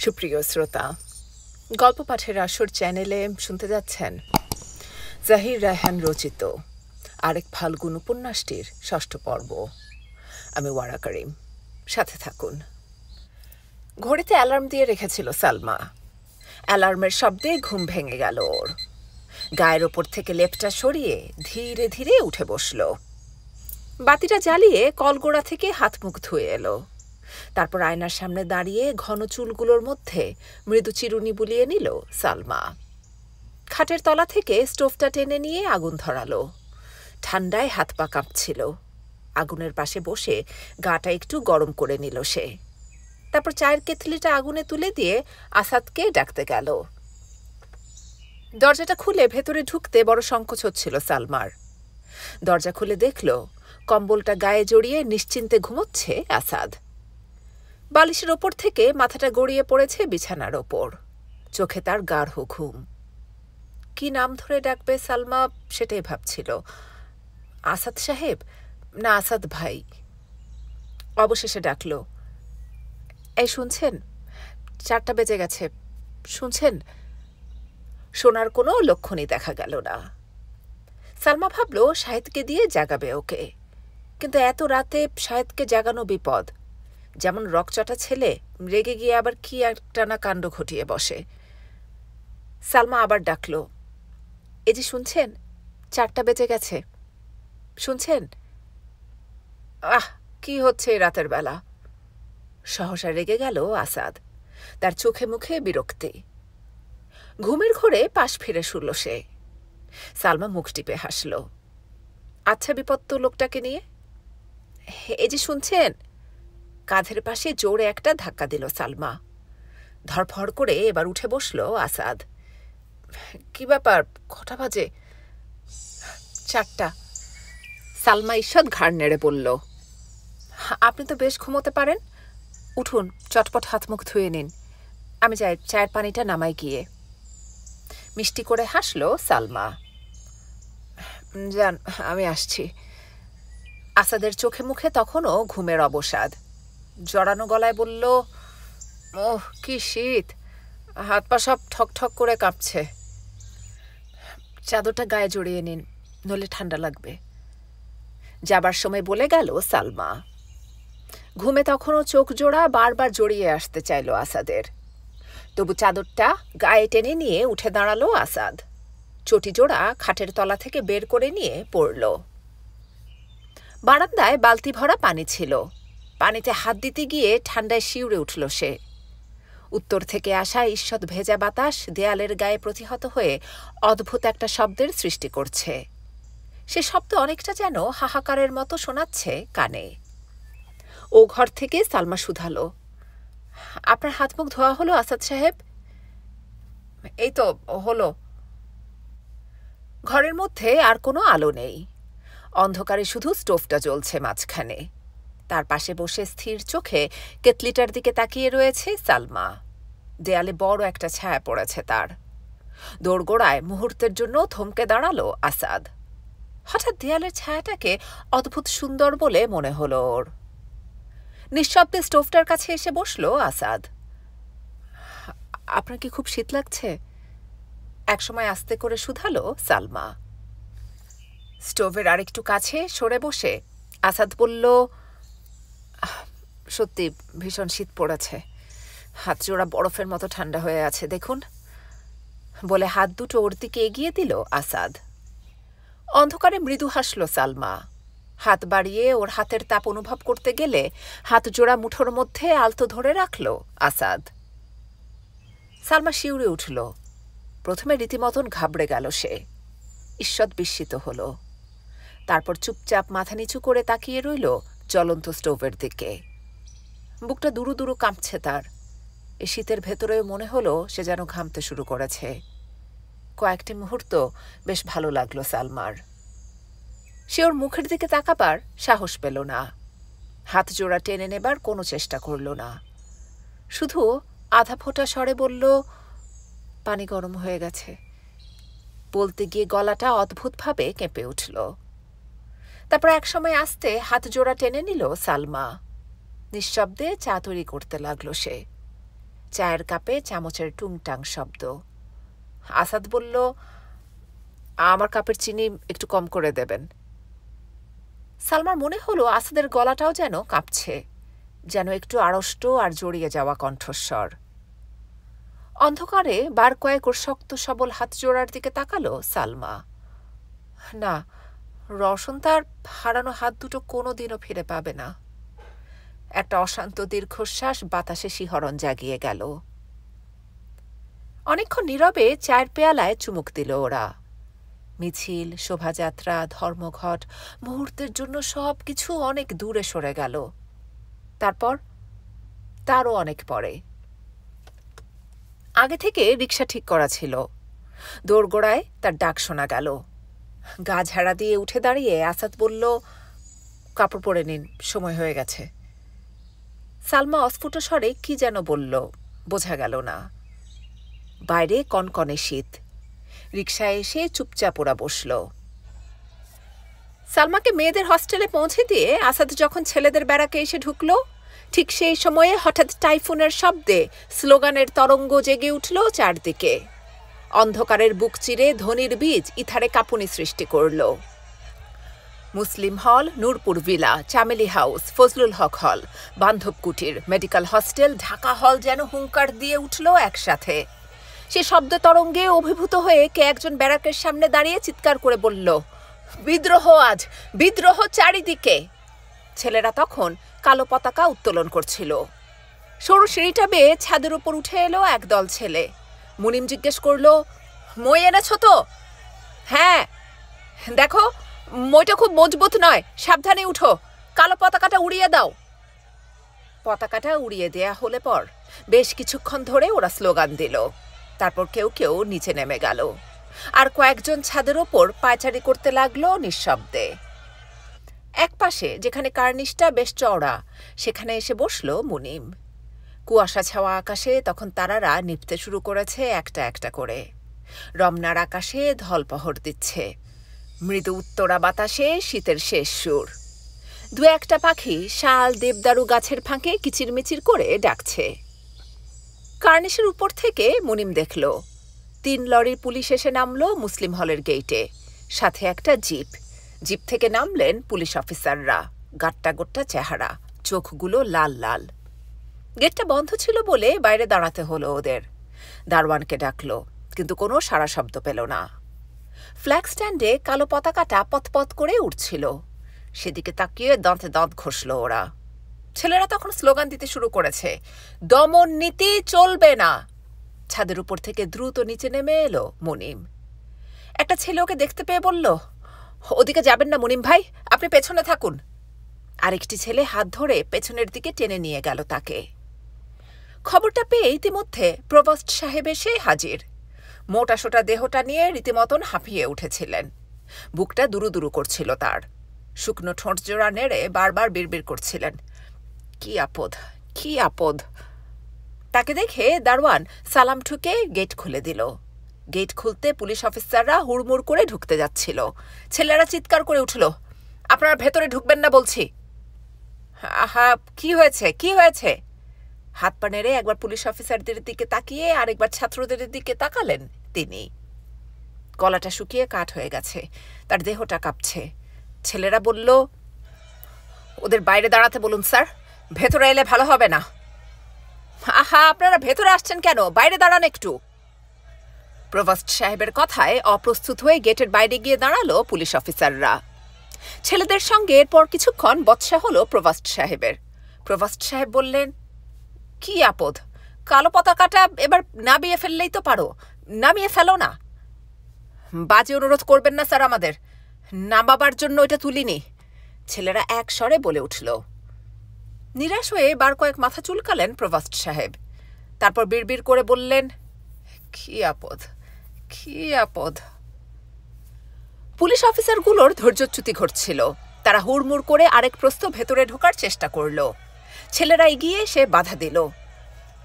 সুপ্রিয় শ্রোতা, গল্প পাঠের আসর চ্যানেলে শুনতে যাচ্ছেন জাহির রায়হান রচিত আরেক ফাল্গুন উপন্যাসটির ৬ষ্ঠ পর্ব। আমি ওয়ারা করিম, সাথে থাকুন। ঘড়িতে অ্যালার্ম দিয়ে রেখেছিল সালমা। অ্যালার্মের শব্দে ঘুম ভেঙে গেল ওর। গায়ের ওপর থেকে লেপটা সরিয়ে ধীরে ধীরে উঠে বসল। বাতিটা জ্বালিয়ে কলগোড়া থেকে হাত মুখ ধুয়ে এলো। তারপর আয়নার সামনে দাঁড়িয়ে ঘন চুলগুলোর মধ্যে মৃদু চিরুনি বুলিয়ে নিল সালমা। খাটের তলা থেকে স্টোভটা টেনে নিয়ে আগুন ধরালো। ঠান্ডায় হাত পা কাঁপছিল। আগুনের পাশে বসে গাটা একটু গরম করে নিল সে। তারপর চায়ের কেতলিটা আগুনে তুলে দিয়ে আসাদকে ডাকতে গেল। দরজাটা খুলে ভেতরে ঢুকতে বড় সংকোচ হচ্ছিল সালমার। দরজা খুলে দেখল কম্বলটা গায়ে জড়িয়ে নিশ্চিন্তে ঘুমোচ্ছে আসাদ। বালিশের ওপর থেকে মাথাটা গড়িয়ে পড়েছে বিছানার ওপর। চোখে তার গাঢ় ঘুম। কি নাম ধরে ডাকবে সালমা সেটাই ভাবছিল। আসাদ সাহেব না আসাদ ভাই। অবশেষে ডাকল, এই শুনছেন? 4টা বেজে গেছে, শুনছেন? শোনার কোনো লক্ষণই দেখা গেল না। সালমা ভাবল শাহেদকে দিয়ে জাগাবে ওকে, কিন্তু এত রাতে শাহেদকে জাগানো বিপদ। যেমন রকচটা ছেলে, রেগে গিয়ে আবার কি একটা না কাণ্ড ঘটিয়ে বসে। সালমা আবার ডাকল, এই যে শুনছেন? 4টা বেজে গেছে, শুনছেন? কি হচ্ছে রাতের বেলা? সহসা রেগে গেল আসাদ। তার চোখে মুখে বিরক্তি। ঘুমের ঘোরে পাশ ফিরে শুনল সে। সালমা মুখ টিপে হাসল। আচ্ছা, বিপত্ত লোকটাকে নিয়ে। এই যে শুনছেন? কাঁধের পাশে জোরে একটা ধাক্কা দিল সালমা। ধরফড় করে এবার উঠে বসল আসাদ। কি ব্যাপার, কটা বাজে? 4টা। সালমা ঈষৎ ঘাড় নেড়ে বলল, আপনি তো বেশ ঘুমোতে পারেন। উঠুন, চটপট হাত মুখ ধুয়ে নিন। আমি যাই চায়ের পানিটা নামাই গিয়ে। মিষ্টি করে হাসল সালমা। যান, আমি আসছি। আসাদের চোখে মুখে তখনও ঘুমের অবসাদ। জড়ানো গলায় বলল, ওহ কি শীত, হাত পা সব ঠক ঠক করে কাঁপছে। চাদরটা গায়ে জড়িয়ে নিন, নইলে ঠান্ডা লাগবে। যাবার সময় বলে গেল সালমা। ঘুমে তখনও চোখ জোড়া বারবার জড়িয়ে আসতে চাইল আসাদের। তবু চাদরটা গায়ে টেনে নিয়ে উঠে দাঁড়ালো আসাদ। চটি জোড়া খাটের তলা থেকে বের করে নিয়ে পড়ল। বারান্দায় বালতি ভরা পানি ছিল। পানিতে হাত দিতে গিয়ে ঠান্ডায় শিউরে উঠল সে। উত্তর থেকে আসা ঈষৎ ভেজা বাতাস দেয়ালের গায়ে প্রতিহত হয়ে অদ্ভুত একটা শব্দের সৃষ্টি করছে। সে শব্দ অনেকটা যেন হাহাকারের মতো শোনাচ্ছে কানে। ও ঘর থেকে সালমা শুধালো, আপনার হাত মুখ ধোয়া হলো আসাদ সাহেব? এই তো হলো। ঘরের মধ্যে আর কোনো আলো নেই। অন্ধকারে শুধু স্টোভটা জ্বলছে মাঝখানে। তার পাশে বসে স্থির চোখে কেতলিটার দিকে তাকিয়ে রয়েছে সালমা। দেয়ালে বড় একটা ছায়া পড়েছে তার। দোরগোড়ায় মুহূর্তের জন্য থমকে দাঁড়ালো আসাদ। হঠাৎ দেয়ালের ছায়াটাকে অদ্ভুত সুন্দর বলে মনে হলো ওর। নিঃশব্দে স্টোভটার কাছে এসে বসল আসাদ। আপনার কি খুব শীত লাগছে? একসময় আস্তে করে শুধালো সালমা। স্টোভের আরেকটু কাছে সরে বসে আসাদ বলল, সত্যি ভীষণ শীত পড়েছে। হাত জোড়া বরফের মতো ঠান্ডা হয়ে আছে, দেখুন। বলে হাত দুটো ওর দিকে এগিয়ে দিল আসাদ। অন্ধকারে মৃদু হাসল সালমা। হাত বাড়িয়ে ওর হাতের তাপ অনুভব করতে গেলে হাত জোড়া মুঠোর মধ্যে আলতো ধরে রাখল আসাদ। সালমা শিউরে উঠল। প্রথমে রীতিমতন ঘাবড়ে গেল সে। ঈষৎ বিস্মিত হল। তারপর চুপচাপ মাথা নিচু করে তাকিয়ে রইল জ্বলন্ত স্টোভের দিকে। বুকটা দুরু দুরু কাঁপছে তার। এ শীতের ভেতরেও মনে হলো সে যেন ঘামতে শুরু করেছে। কয়েকটি মুহূর্ত বেশ ভালো লাগলো সালমার। সে ওর মুখের দিকে তাকাবার সাহস পেল না। হাত জোড়া টেনে নেবার কোনো চেষ্টা করল না। শুধু আধা ফোঁটা স্বরে বলল, পানি গরম হয়ে গেছে। বলতে গিয়ে গলাটা অদ্ভুতভাবে কেঁপে উঠল। তারপর একসময় আস্তে হাত জোড়া টেনে নিল সালমা। নিঃশব্দে চা তৈরি করতে লাগলো সে। চায়ের কাপে চামচের টুংটাং শব্দ। আসাদ বলল, আমার কাপের চিনি একটু কম করে দেবেন। সালমার মনে হলো আসাদের গলাটাও যেন কাঁপছে, যেন একটু আড়ষ্ট আর জড়িয়ে যাওয়া কণ্ঠস্বর। অন্ধকারে বার কয়েক ওর শক্ত সবল হাত জোড়ার দিকে তাকালো সালমা। না, রওশন তার হারানো হাত দুটো কোনোদিনও ফিরে পাবে না। একটা অশান্ত দীর্ঘশ্বাস বাতাসে শিহরণ জাগিয়ে গেল। অনেকক্ষণ নীরবে চায়ের পেয়ালায় চুমুক দিল ওরা। মিছিল, শোভাযাত্রা, ধর্মঘট মুহূর্তের জন্য সবকিছু অনেক দূরে সরে গেল। তারপর তারও অনেক পরে। আগে থেকে রিকশা ঠিক করা ছিল। দোরগোড়ায় তার ডাক শোনা গেল। গা ঝাড়া দিয়ে উঠে দাঁড়িয়ে আসাদ বলল, কাপড় পরে নিন, সময় হয়ে গেছে। সালমা অস্ফুট স্বরে কি যেন বলল, বোঝা গেল না। বাইরে কনকনে শীত। রিকশায় এসে চুপচাপ ওরা বসল। সালমাকে মেয়েদের হস্টেলে পৌঁছে দিয়ে আসাদ যখন ছেলেদের ব্যারাকে এসে ঢুকল, ঠিক সেই সময়ে হঠাৎ টাইফুনের শব্দে স্লোগানের তরঙ্গ জেগে উঠল চারদিকে। অন্ধকারের বুক চিরে ধ্বনির বীজ ইথারে কাঁপুনি সৃষ্টি করল। মুসলিম হল, নূরপুর ভিলা, চামেলি হাউস, ফজলুল হক হল, বান্ধব কুটির, মেডিকেল হস্টেল, ঢাকা হল যেন হুঙ্কার দিয়ে উঠল একসাথে। সে শব্দ তরঙ্গে অভিভূত হয়ে কে একজন ব্যারাকের সামনে দাঁড়িয়ে চিৎকার করে বলল, বিদ্রোহ আজ, বিদ্রোহ চারিদিকে। ছেলেরা তখন কালো পতাকা উত্তোলন করছিল। সরু সিঁড়িটা বেয়ে ছাদের উপর উঠে এলো একদল ছেলে। মুনিম জিজ্ঞেস করল, মই এনেছ তো? হ্যাঁ। দেখো, মইটা খুব মজবুত নয়, সাবধানে উঠো, কালো পতাকাটা উড়িয়ে দাও। পতাকাটা উড়িয়ে দেয়া হলে পর বেশ কিছুক্ষণ ধরে ওরা স্লোগান দিল। তারপর কেউ কেউ নিচে নেমে গেল, আর কয়েকজন ছাদের ওপর পায়চারি করতে লাগলো নিঃশব্দে। একপাশে যেখানে কার্নিশটা বেশ চওড়া, সেখানে এসে বসল মুনিম। কুয়াশা ছাওয়া আকাশে তখন তারারা নিভতে শুরু করেছে একটা একটা করে। রমনার আকাশে ধলপহর দিচ্ছে। মৃদু উত্তরা বাতাসে শীতের শেষ সুর। দু একটা পাখি শাল দেবদারু গাছের ফাঁকে কিচিরমিচির করে ডাকছে। কার্নিশের উপর থেকে মুনিম দেখল 3 লরির পুলিশ এসে নামল মুসলিম হলের গেইটে, সাথে একটা জিপ। জিপ থেকে নামলেন পুলিশ অফিসাররা, গাট্টা গোট্টা চেহারা, চোখগুলো লাল লাল। গেটটা বন্ধ ছিল বলে বাইরে দাঁড়াতে হলো ওদের। দারোয়ানকে ডাকল, কিন্তু কোনো সাড়া শব্দ পেল না। ফ্ল্যাগ স্ট্যান্ডে কালো পতাকাটা পথপথ করে উঠছিল। সেদিকে তাকিয়ে দাঁতে দাঁত ঘষল ওরা। ছেলেরা তখন স্লোগান দিতে শুরু করেছে, দমন নীতি চলবে না। ছাদের উপর থেকে দ্রুত নিচে নেমে এলো মুনিম। একটা ছেলে ওকে দেখতে পেয়ে বলল, ওদিকে যাবেন না মুনিম ভাই, আপনি পেছনে থাকুন। আরেকটি ছেলে হাত ধরে পেছনের দিকে টেনে নিয়ে গেল তাকে। খবরটা পেয়ে ইতিমধ্যে প্রভোস্ট সাহেব এসে হাজির। মোটাসোটা দেহটা নিয়ে রীতিমতন হাঁপিয়ে উঠেছিলেন। বুকটা দুরু দুরু করছিল তার। শুকনো ঠোঁট জোড়া নেড়ে বারবার বিড়বিড় করছিলেন, কি আপদ, কি আপদ। তাকে দেখে দারোয়ান সালাম ঠুকে গেট খুলে দিল। গেট খুলতে পুলিশ অফিসাররা হুড়মুড় করে ঢুকতে যাচ্ছিল। ছেলেরা চিৎকার করে উঠল, আপনারা ভেতরে ঢুকবেন না বলছি। আহা, কি হয়েছে, কি হয়েছে? হাত পা নেড়ে একবার পুলিশ অফিসারদের দিকে তাকিয়ে আরেকবার ছাত্রদের দিকে তাকালেন তিনি। গলাটা শুকিয়ে কাঠ হয়ে গেছে, তার দেহটা কাঁপছে। ছেলেরা বলল, ওদের বাইরে দাঁড়াতে বলুন স্যার, ভেতরে এলে ভালো হবে না। আহা, আপনারা ভেতরে আসছেন কেন, বাইরে দাঁড়ান একটু। প্রভোস্ট সাহেবের কথায় অপ্রস্তুত হয়ে গেটের বাইরে গিয়ে দাঁড়ালো পুলিশ অফিসাররা। ছেলেদের সঙ্গে এরপর কিছুক্ষণ বচসা হলো প্রভোস্ট সাহেবের। প্রভোস্ট সাহেব বললেন, কি আপদ, কালো পতাকাটা এবার নামিয়ে ফেললেই তো পারো, নামিয়ে ফেলো না। বাজে অনুরোধ করবেন না স্যার, আমাদের নামাবার জন্য এটা তুলিনি, ছেলেরা এক স্বরে বলে উঠল। নিরাশ হয়ে বার কয়েক মাথা চুলকালেন প্রভোস্ট সাহেব। তারপর বিড়বিড় করে বললেন, কি আপদ, কি আপদ। পুলিশ অফিসারগুলোর ধৈর্যচ্যুতি ঘটছিল। তারা হুড়মুড় করে আরেক প্রস্থ ভেতরে ঢোকার চেষ্টা করল। ছেলেরা এগিয়ে এসে বাধা দিল,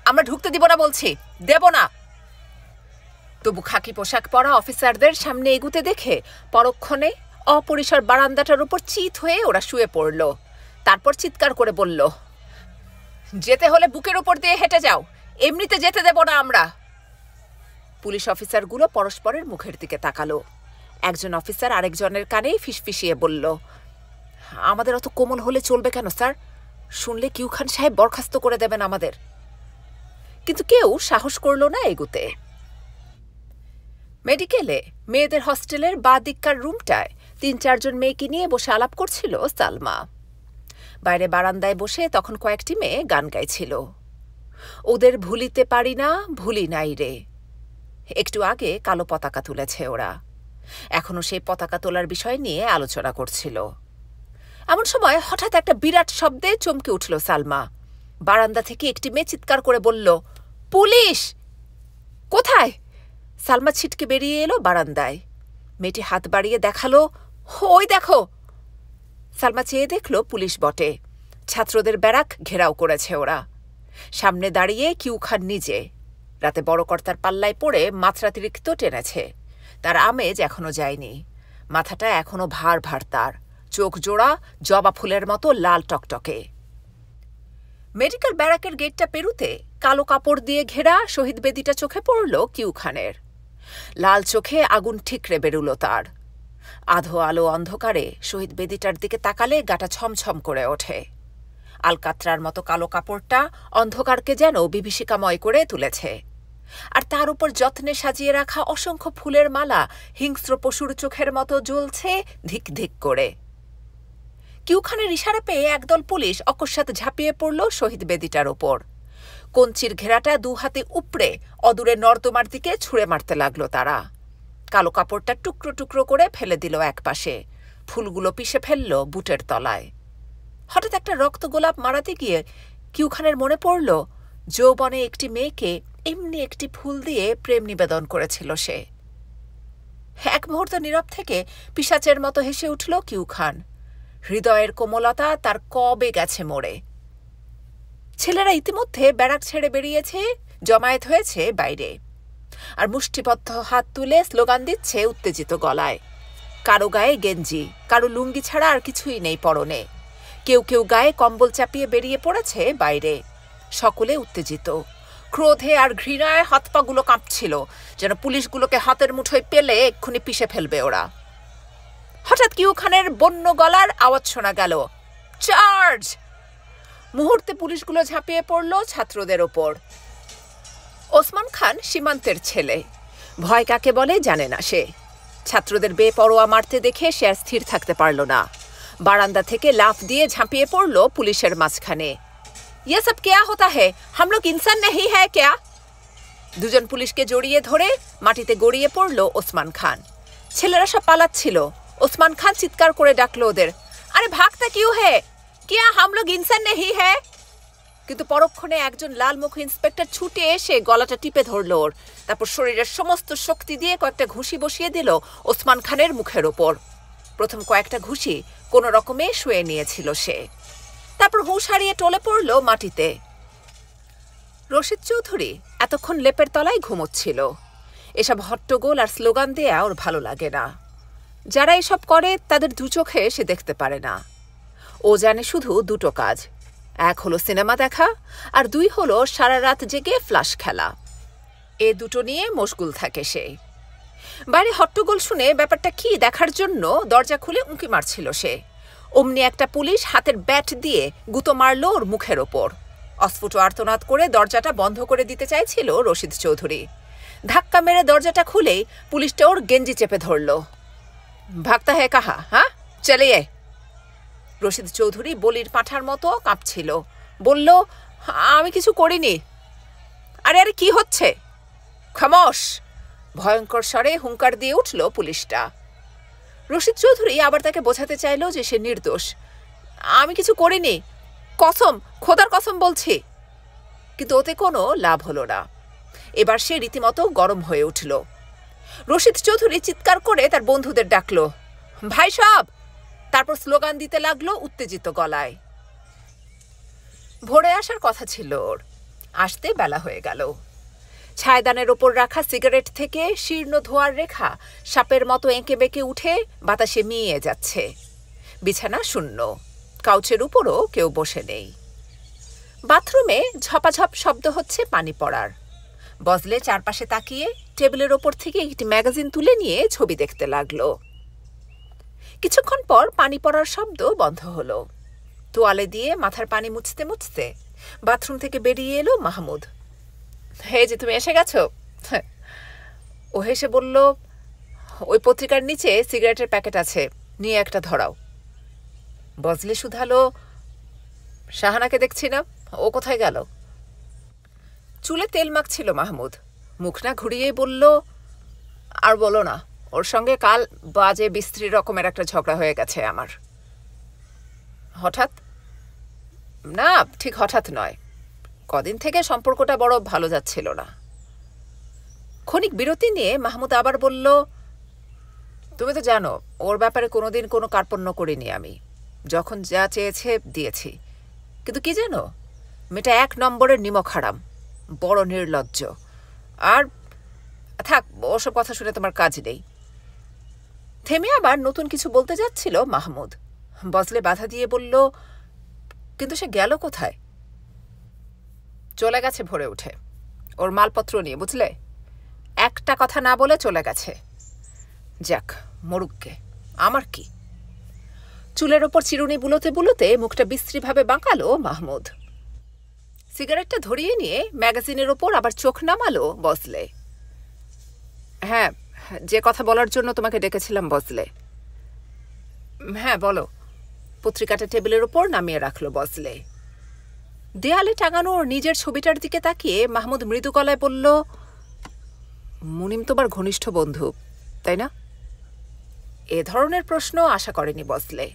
আমরা ঢুকতে দিব না বলছি, দেব না। তবু খাকি পোশাক পরা অফিসারদের সামনে এগুতে দেখে পরক্ষণে অপরিসর বারান্দাটার উপর চিত হয়ে ওরা শুয়ে পড়ল। তারপর চিৎকার করে বলল, যেতে হলে বুকের উপর দিয়ে হেঁটে যাও, এমনিতে যেতে দেব না আমরা। পুলিশ অফিসারগুলো পরস্পরের মুখের দিকে তাকালো। একজন অফিসার আরেকজনের কানে ফিসফিসিয়ে বলল, আমাদের অত কোমল হলে চলবে কেন স্যার? শুনলে কিউ খান সাহেব বরখাস্ত করে দেবেন আমাদের। কিন্তু কেউ সাহস করল না এগুতে। মেডিকেলে মেয়েদের হস্টেলের বাঁ দিককার রুমটায় ৩-৪ জন মেয়েকে নিয়ে বসে আলাপ করছিল সালমা। বাইরে বারান্দায় বসে তখন কয়েকটি মেয়ে গান গাইছিল, ওদের ভুলিতে পারি না ভুলি নাই রে। একটু আগে কালো পতাকা তুলেছে ওরা, এখনো সেই পতাকা তোলার বিষয় নিয়ে আলোচনা করছিল। এমন সময় হঠাৎ একটা বিরাট শব্দে চমকে উঠল সালমা। বারান্দা থেকে একটি মেয়ে চিৎকার করে বলল, পুলিশ! কোথায়? সালমা ছিটকে বেরিয়ে এলো বারান্দায়। মেয়েটি হাত বাড়িয়ে দেখালো, ওই দেখো। সালমা চেয়ে দেখল পুলিশ বটে। ছাত্রদের ব্যারাক ঘেরাও করেছে ওরা। সামনে দাঁড়িয়ে কিউ খান নিজে। রাতে বড় কর্তার পাল্লায় পড়ে মাত্রাতিরিক্ত টেনেছে, তার আমেজ এখনো যায়নি। মাথাটা এখনো ভার ভার, তার চোখ জোড়া জবা ফুলের মতো লাল টকটকে। মেডিকেল ব্যারাকের গেটটা পেরুতে কালো কাপড় দিয়ে ঘেরা শহীদ বেদিটা চোখে পড়ল কিউ খানের। লাল চোখে আগুন ঠিকরে বেরুল তার। আধো আলো অন্ধকারে শহীদ বেদিটার দিকে তাকালে গাটা ছমছম করে ওঠে। আলকাত্রার মতো কালো কাপড়টা অন্ধকারকে যেন বিভীষিকাময় করে তুলেছে। আর তার উপর যত্নে সাজিয়ে রাখা অসংখ্য ফুলের মালা হিংস্র পশুর চোখের মতো জ্বলছে ধিক ধিক করে। কিউ খানের ইশারা পেয়ে একদল পুলিশ অকস্মাৎ ঝাঁপিয়ে পড়ল শহীদ বেদিটার ওপর। কঞ্চির ঘেরাটা 2 হাতে উপড়ে অদূরে নর্দমার দিকে ছুঁড়ে মারতে লাগলো তারা। কালো কাপড়টা টুকরো টুকরো করে ফেলে দিল একপাশে, ফুলগুলো পিষে ফেলল বুটের তলায়। হঠাৎ একটা রক্ত গোলাপ মারাতে গিয়ে কিউ খানের মনে পড়ল, যৌবনে একটি মেয়েকে এমনি একটি ফুল দিয়ে প্রেম নিবেদন করেছিল সে। এক মুহূর্ত নীরব থেকে পিশাচের মতো হেসে উঠল কিউ খান। হৃদয়ের কোমলতা তার কবে গেছে মরে। ছেলেরা ইতিমধ্যে ব্যারাক ছেড়ে বেরিয়েছে, জমায়েত হয়েছে বাইরে। আর মুষ্টিবদ্ধ হাত তুলে স্লোগান দিচ্ছে উত্তেজিত গলায়। কারো গায়ে গেঞ্জি, কারো লুঙ্গি ছাড়া আর কিছুই নেই পরনে। কেউ কেউ গায়ে কম্বল চাপিয়ে বেরিয়ে পড়েছে বাইরে। সকলে উত্তেজিত, ক্রোধে আর ঘৃণায় হাত পাগুলো কাঁপছিল, যেন পুলিশগুলোকে হাতের মুঠোয় পেলে এক্ষুনি পিষে ফেলবে ওরা। হঠাৎ কিউ খানের বন্য গলার আওয়াজ শোনা গেল, চার্জ! মুহূর্তে পুলিশগুলো ঝাঁপিয়ে পড়ল ছাত্রদের ওপর। ওসমান খান সীমান্তের ছেলে, ভয় কাকে বলে জানে না সে। ছাত্রদের বেপরোয়া মারতে দেখে সে আর স্থির থাকতে পারল না। বারান্দা থেকে লাফ দিয়ে ঝাঁপিয়ে পড়ল পুলিশের মাঝখানে। ये सब क्या होता है? हम लोग इंसान नहीं है क्या? 2 জন পুলিশকে জড়িয়ে ধরে মাটিতে গড়িয়ে পড়ল ওসমান খান। ছেলেরা সব পালাচ্ছিল। ওসমান খান চিৎকার করে ডাকলো ওদের, আরে ভাগতা কিউ হে? क्या हम लोग इंसान नहीं है? কিন্তু পরক্ষণে একজন লালমুখ ইন্সপেক্টর ছুটে এসে গলাটা টিপে ধরল ওর। তারপর শরীরের সমস্ত শক্তি দিয়ে কয়েকটা ঘুষি বসিয়ে দিল ওসমান খানের মুখের ওপর। প্রথম কয়েকটা ঘুষি কোনো রকমে শুয়ে নিয়েছিল সে। তারপর হুঁশ হারিয়ে টলে পড়ল মাটিতে। রশিদ চৌধুরী এতক্ষণ লেপের তলায় ঘুমোচ্ছিল। এসব হট্টগোল আর স্লোগান দেয়া ওর ভালো লাগে না। যারা এসব করে তাদের 2 চোখে সে দেখতে পারে না। ও জানে শুধু 2টো কাজ, 1 হলো সিনেমা দেখা, আর 2 হলো সারা রাত জেগে ফ্লাশ খেলা। এ 2টো নিয়ে মশগুল থাকে সে। বাইরে হট্টগোল শুনে ব্যাপারটা কি দেখার জন্য দরজা খুলে উঁকি মারছিল সে। অমনি একটা পুলিশ হাতের ব্যাট দিয়ে গুঁতো মারল ওর মুখের ওপর। অস্ফুট আর্তনাদ করে দরজাটা বন্ধ করে দিতে চাইছিল রশিদ চৌধুরী। ধাক্কা মেরে দরজাটা খুলেই পুলিশটা ওর গেঞ্জি চেপে ধরল। ভাগতা হে কাহা? হ্যাঁ, চলিয়ে। রশিদ চৌধুরী বলির পাঁঠার মতো কাঁপছিল, বলল, আমি কিছু করিনি। আরে আরে কি হচ্ছে? খামোশ! ভয়ঙ্কর স্বরে হুঙ্কার দিয়ে উঠল পুলিশটা। রশিদ চৌধুরী আবার তাকে বোঝাতে চাইল যে সে নির্দোষ। আমি কিছু করিনি, কসম, খোদার কসম বলছি। কিন্তু ওতে কোনো লাভ হলো না। এবার সে রীতিমতো গরম হয়ে উঠল। রশিদ চৌধুরী চিৎকার করে তার বন্ধুদের ডাকল, ভাই সব! তারপর স্লোগান দিতে লাগলো উত্তেজিত গলায়। ভোরে আসার কথা ছিল ওর, আসতে বেলা হয়ে গেল। ছায়দানের ওপর রাখা সিগারেট থেকে শীর্ণ ধোঁয়ার রেখা সাপের মতো এঁকে বেঁকে উঠে বাতাসে মিয়ে যাচ্ছে। বিছানা শূন্য, কাউচের উপরও কেউ বসে নেই। বাথরুমে ঝপাঝপ শব্দ হচ্ছে পানি পড়ার। বজলে চারপাশে তাকিয়ে টেবিলের ওপর থেকে একটি ম্যাগাজিন তুলে নিয়ে ছবি দেখতে লাগলো। কিছুক্ষণ পর পানি পড়ার শব্দ বন্ধ হলো। তোয়ালে দিয়ে মাথার পানি মুছতে মুছতে বাথরুম থেকে বেরিয়ে এলো মাহমুদ। হে যে তুমি এসে গেছো। ও হেসে বলল, ওই পত্রিকার নিচে সিগারেটের প্যাকেট আছে, নিয়ে একটা ধরাও। বজলে শুধালো, শাহানাকে দেখছি না, ও কোথায় গেল? চুলে তেল মাখছিল মাহমুদ। মুখ না ঘুরিয়েই বলল, আর বলো না, ওর সঙ্গে কাল বাজে বিশ্রী রকমের একটা ঝগড়া হয়ে গেছে আমার। হঠাৎ? না, ঠিক হঠাৎ নয়, কদিন থেকে সম্পর্কটা বড় ভালো যাচ্ছিল না। ক্ষণিক বিরতি নিয়ে মাহমুদ আবার বলল, তুমি তো জানো ওর ব্যাপারে কোনোদিন কোনো কার্পণ্য করিনি আমি, যখন যা চেয়েছে দিয়েছি। কিন্তু কি জানো, মেয়েটা 1 নম্বরের নিমক হারাম, বড় নির্লজ্জ। আর থাক, ওসব কথা শুনে তোমার কাজ নেই। থেমে আবার নতুন কিছু বলতে যাচ্ছিল মাহমুদ। বজলে বাধা দিয়ে বলল, কিন্তু সে গেল কোথায়? চলে গেছে ভোরে উঠে, ওর মালপত্র নিয়ে, বুঝলে? একটা কথা না বলে চলে গেছে। যাক, মরুককে, আমার কি। চুলের ওপর চিরুনি বুলোতে বুলোতে মুখটা বিশ্রীভাবে বাঁকালো মাহমুদ। সিগারেটটা ধরিয়ে নিয়ে ম্যাগাজিনের ওপর আবার চোখ নামালো বজলে। হ্যাঁ, যে কথা বলার জন্য তোমাকে ডেকেছিলাম বজলে। হ্যাঁ বলো। পত্রিকাটা টেবিলের ওপর নামিয়ে রাখলো বজলে। দেয়ালে টাঙানো ওর নিজের ছবিটার দিকে তাকিয়ে মাহমুদ মৃদু গলায় বলল, মুনিম তোমার ঘনিষ্ঠ বন্ধু, তাই না? এ ধরনের প্রশ্ন আশা করেনি বজলে।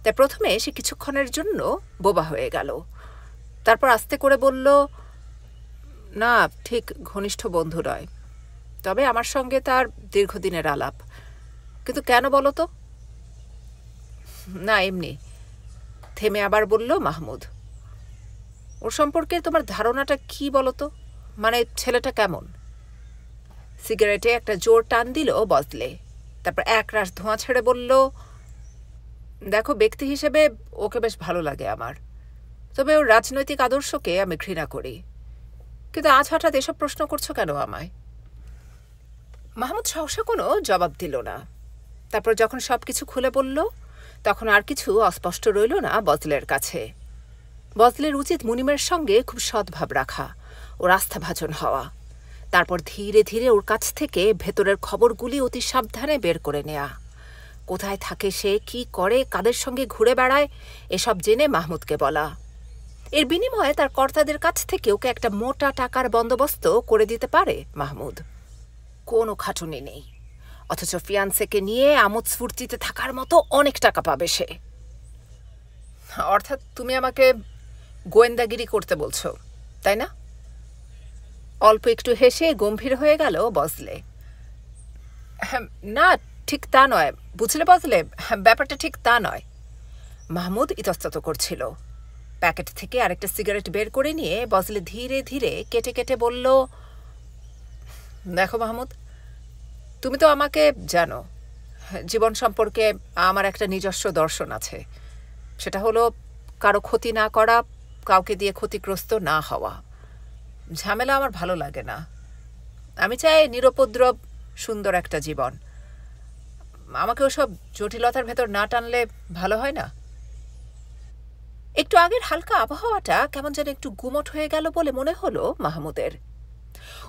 তাই প্রথমে সে কিছুক্ষণের জন্য বোবা হয়ে গেল। তারপর আস্তে করে বলল, না, ঠিক ঘনিষ্ঠ বন্ধু নয়, তবে আমার সঙ্গে তার দীর্ঘদিনের আলাপ। কিন্তু কেন বলো তো? না, এমনি। থেমে আবার বলল মাহমুদ, ওর সম্পর্কে তোমার ধারণাটা কি বলো তো? মানে ছেলেটা কেমন? সিগারেটে একটা জোর টান দিল বজলে। তারপর একরাশ ধোঁয়া ছেড়ে বলল, দেখো, ব্যক্তি হিসেবে ওকে বেশ ভালো লাগে আমার, তবে ওর রাজনৈতিক আদর্শকে আমি ঘৃণা করি। কিন্তু আজ হঠাৎ এসব প্রশ্ন করছো কেন আমায়? মাহমুদ সহসা কোনো জবাব দিল না। তারপর যখন সবকিছু খুলে বলল, তখন আর কিছু অস্পষ্ট রইল না বজলের কাছে। বজলের উচিত মুনিমের সঙ্গে খুব সদ্ভাব রাখা, ওর আস্থাভাজন হওয়া। তারপর ধীরে ধীরে ওর কাছ থেকে ভেতরের খবরগুলি অতি সাবধানে বের করে নেয়া। কোথায় থাকে সে, কি করে, কাদের সঙ্গে ঘুরে বেড়ায়, এসব জেনে মাহমুদকে বলা। এর বিনিময়ে তার কর্তাদের কাছ থেকে ওকে একটা মোটা টাকার বন্দোবস্ত করে দিতে পারে মাহমুদ। কোনো খাটুনি নেই, অথচ ফিয়ান্সেকে নিয়ে আমোদ স্ফূর্তিতে থাকার মতো অনেক টাকা পাবে সে। অর্থাৎ তুমি আমাকে গোয়েন্দাগিরি করতে বলছো, তাই না? অল্প একটু হেসে গম্ভীর হয়ে গেল বজলে। না, ঠিক তা নয়, বুঝলে বজলে, ব্যাপারটা ঠিক তা নয়। মাহমুদ ইতস্তত করছিল। প্যাকেট থেকে আরেকটা সিগারেট বের করে নিয়ে বজলে ধীরে ধীরে কেটে কেটে বলল, দেখো মাহমুদ, তুমি তো আমাকে জানো, জীবন সম্পর্কে আমার একটা নিজস্ব দর্শন আছে। সেটা হলো কারো ক্ষতি না করা, কাউকে দিয়ে ক্ষতিগ্রস্ত না হওয়া। ঝামেলা আমার ভালো লাগে না। আমি চাই নিরুপদ্রব সুন্দর একটা জীবন। আমাকে ওসব জটিলতার ভেতর না টানলে ভালো হয় না? একটু আগের হালকা আবহাওয়াটা কেমন যেন একটু গুমট হয়ে গেল বলে মনে হলো মাহমুদের।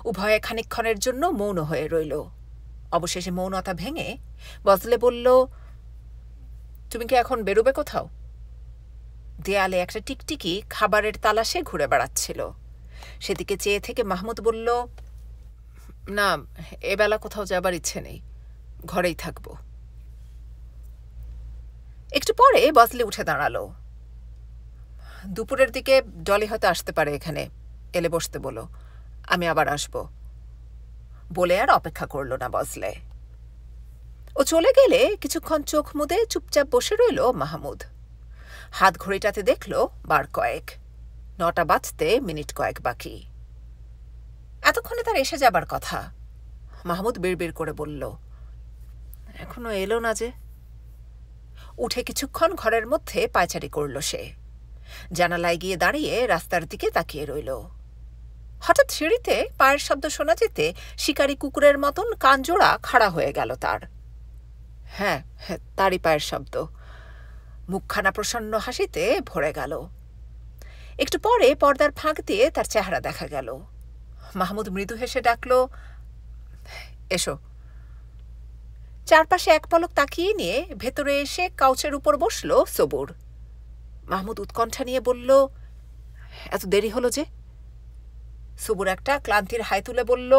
উভয়ে খানিকক্ষণের জন্য মৌন হয়ে রইল। অবশেষে মৌনতা ভেঙে বজলে বলল, তুমি কি এখন বেরোবে কোথাও? দেয়ালে একটা টিকটিকি খাবারের তালাশে ঘুরে বেড়াচ্ছিল। সেদিকে চেয়ে থেকে মাহমুদ বলল, না, এবেলা কোথাও যাবার ইচ্ছে নেই, ঘরেই থাকব। একটু পরে বজলে উঠে দাঁড়ালো। দুপুরের দিকে ডলি হয়তো আসতে পারে এখানে, এলে বসতে বলো, আমি আবার আসব। বলে আর অপেক্ষা করল না বজলে। ও চলে গেলে কিছুক্ষণ চোখ মুদে চুপচাপ বসে রইল মাহমুদ। হাত ঘড়িটাতে দেখল 12 কয়েক, 9টা বাজতে মিনিট কয়েক বাকি। এতক্ষণে তার এসে যাবার কথা। মাহমুদ বিড়বিড় করে বলল, এখনো এলো না যে। উঠে কিছুক্ষণ ঘরের মধ্যে পায়চারি করল সে। জানালায় গিয়ে দাঁড়িয়ে রাস্তার দিকে তাকিয়ে রইল। হঠাৎ সিঁড়িতে পায়ের শব্দ শোনা যেতে শিকারী কুকুরের মতন কানজোড়া খাড়া হয়ে গেল তার। হ্যাঁ, তারই পায়ের শব্দ। মুখখানা প্রসন্ন হাসিতে ভরে গেল। একটু পরে পর্দার ফাঁক দিয়ে তার চেহারা দেখা গেল। মাহমুদ মৃদু হেসে ডাকল, এসো। চারপাশে এক পলক তাকিয়ে নিয়ে ভেতরে এসে কাউচের উপর বসল সবুর। মাহমুদ উৎকণ্ঠা নিয়ে বলল, এত দেরি হলো যে? সবুর একটা ক্লান্তির হাই তুলে বলল,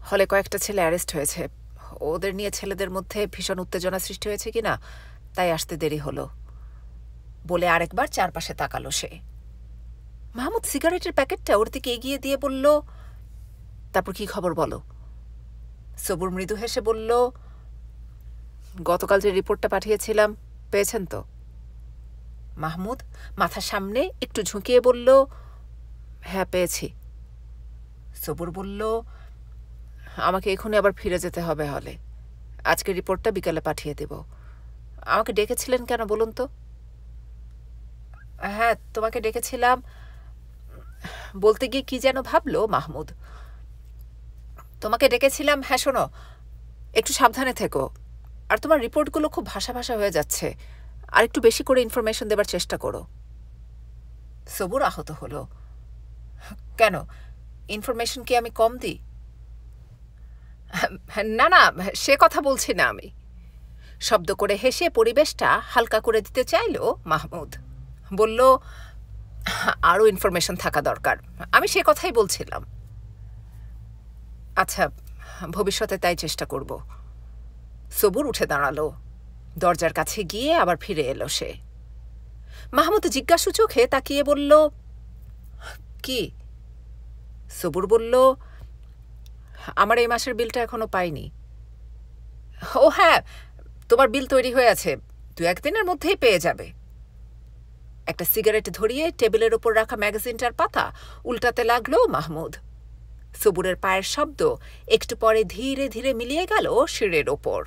হলে কয়েকটা ছেলে অ্যারেস্ট হয়েছে। ওদের নিয়ে ছেলেদের মধ্যে ভীষণ উত্তেজনা সৃষ্টি হয়েছে কিনা, তাই আসতে দেরি হলো বলে আরেকবার চারপাশে তাকালো সে। মাহমুদ সিগারেটের প্যাকেটটা ওর দিকে এগিয়ে দিয়ে বলল, তারপর কি খবর বলো? সবুর মৃদু হেসে বলল, গতকাল যে রিপোর্টটা পাঠিয়েছিলাম পেয়েছেন তো? মাহমুদ মাথার সামনে একটু ঝুঁকিয়ে বলল, হ্যাঁ পেয়েছি। সবুর বলল, আমাকে এখনই আবার ফিরে যেতে হবে হলে। আজকে রিপোর্টটা বিকালে পাঠিয়ে দেব। আমাকে ডেকেছিলেন কেন বলুন তো? হ্যাঁ, তোমাকে ডেকেছিলাম বলতে গিয়ে কি যেন ভাবলো মাহমুদ। তোমাকে ডেকেছিলাম, হ্যাঁ শোনো, একটু সাবধানে থেকো। আর তোমার রিপোর্টগুলো খুব ভাষা ভাষা হয়ে যাচ্ছে, আর একটু বেশি করে ইনফরমেশন দেবার চেষ্টা করো। সবুর আহত হলো। কেন, ইনফরমেশন কি আমি কম দিই? না না, সে কথা বলছি না আমি। শব্দ করে হেসে পরিবেশটা হালকা করে দিতে চাইল মাহমুদ। বলল, আরও ইনফরমেশন থাকা দরকার, আমি সে কথাই বলছিলাম। আচ্ছা, ভবিষ্যতে তাই চেষ্টা করব। সবুর উঠে দাঁড়ালো। দরজার কাছে গিয়ে আবার ফিরে এলো সে। মাহমুদ জিজ্ঞাসু চোখে তাকিয়ে বলল, কি? সবুর বলল, আমার এই মাসের বিলটা এখনো পাইনি। ও হ্যাঁ, তোমার বিল তৈরি হয়ে আছে, 2-1 দিনের মধ্যেই পেয়ে যাবে। একটা সিগারেট ধরিয়ে টেবিলের ওপর রাখা ম্যাগাজিনটার পাতা উল্টাতে লাগলো মাহমুদ। সবুরের পায়ের শব্দ একটু পরে ধীরে ধীরে মিলিয়ে গেল সিঁড়ির ওপর।